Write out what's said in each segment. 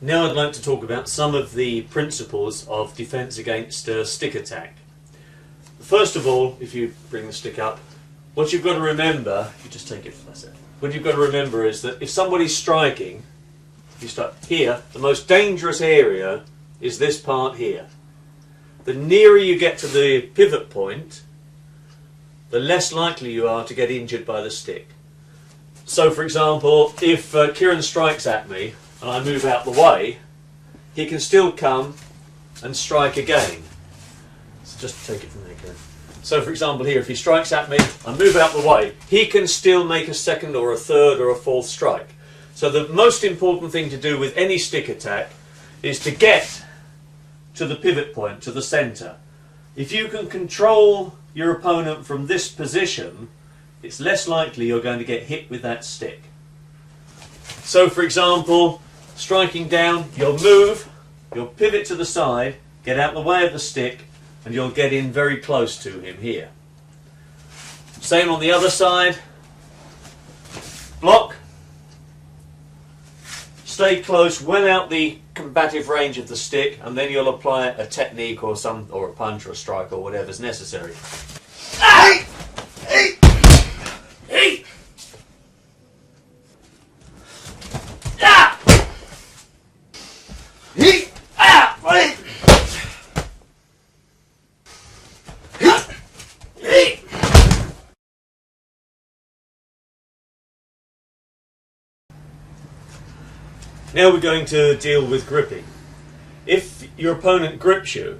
Now I'd like to talk about some of the principles of defence against stick attack. First of all, if you bring the stick up, what you've got to remember, you just take it for a second. What you've got to remember is that if somebody's striking, you start here, the most dangerous area is this part here. The nearer you get to the pivot point, the less likely you are to get injured by the stick. So for example, if Kieran strikes at me and I move out the way, he can still come and strike again. So just take it from there, Kieran. So for example here, if he strikes at me, I move out the way, he can still make a second or a third or a fourth strike. So the most important thing to do with any stick attack is to get to the pivot point, to the centre. If you can control your opponent from this position, it's less likely you're going to get hit with that stick. So for example, striking down, you'll move, you'll pivot to the side, get out the way of the stick, and you'll get in very close to him here. Same on the other side. Block. Stay close, well out the combative range of the stick, and then you'll apply a technique or a punch or a strike or whatever's necessary. Ah! Hey! Hey! Ah! Hey! Ah! Hey! Hey! Now we're going to deal with gripping. If your opponent grips you,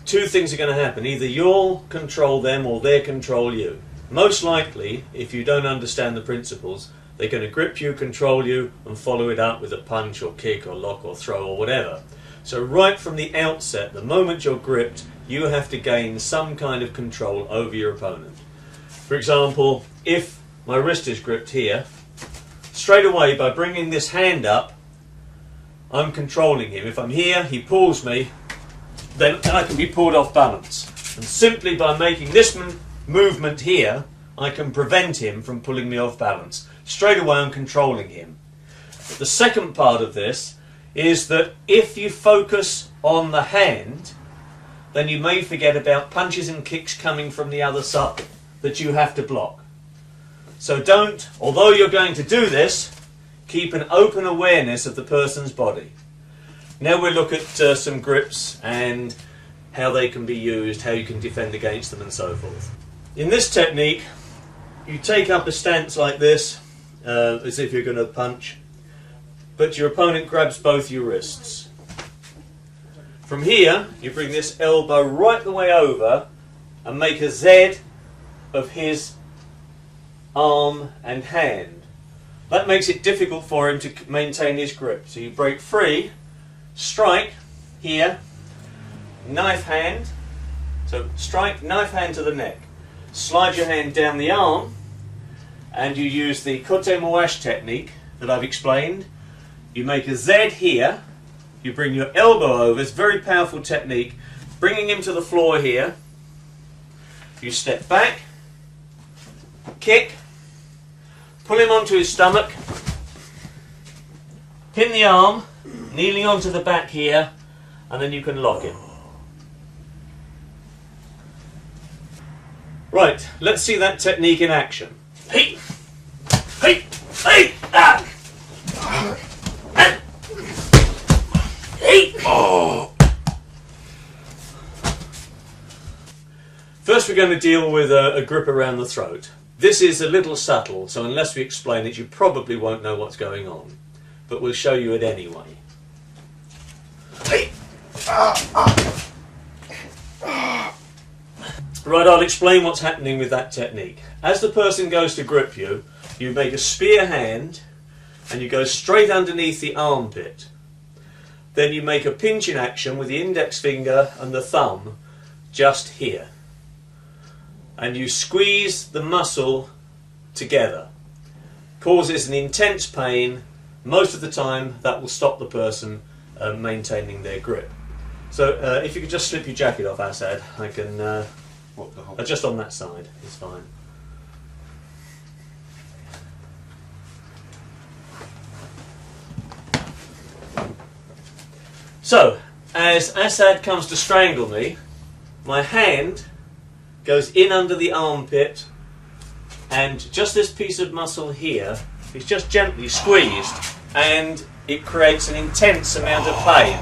two things are going to happen. Either you'll control them or they'll control you. Most likely, if you don't understand the principles, they're going to grip you, control you, and follow it up with a punch or kick or lock or throw or whatever. So right from the outset, the moment you're gripped, you have to gain some kind of control over your opponent. For example, if my wrist is gripped here, straight away by bringing this hand up, I'm controlling him. If I'm here, he pulls me, then I can be pulled off balance. And simply by making this movement here, I can prevent him from pulling me off balance. Straight away I'm controlling him. But the second part of this is that if you focus on the hand, then you may forget about punches and kicks coming from the other side that you have to block. So don't, although you're going to do this, keep an open awareness of the person's body. Now we'll look at some grips and how they can be used, how you can defend against them and so forth. In this technique, you take up a stance like this, as if you're going to punch, but your opponent grabs both your wrists. From here, you bring this elbow right the way over and make a Z of his arm and hand. That makes it difficult for him to maintain his grip. So you break free, strike here, knife hand, so strike, knife hand to the neck. Slide your hand down the arm and you use the kote moash technique that I've explained. You make a Z here, you bring your elbow over, it's a very powerful technique, bringing him to the floor here. You step back, kick, pull him onto his stomach, pin the arm, kneeling onto the back here, and then you can lock him. Right, let's see that technique in action. Hey! Hey! Hey! Ah! Hey! Oh! First we're going to deal with a grip around the throat. This is a little subtle, so unless we explain it, you probably won't know what's going on. But we'll show you it anyway. Right, I'll explain what's happening with that technique. As the person goes to grip you, you make a spear hand and you go straight underneath the armpit. Then you make a pinch in action with the index finger and the thumb just here. And you squeeze the muscle together. Causes an intense pain. Most of the time that will stop the person maintaining their grip. So if you could just slip your jacket off, Asad, I can just on that side, it's fine. So, as Assad comes to strangle me, my hand goes in under the armpit, and just this piece of muscle here is just gently squeezed, and it creates an intense amount of pain.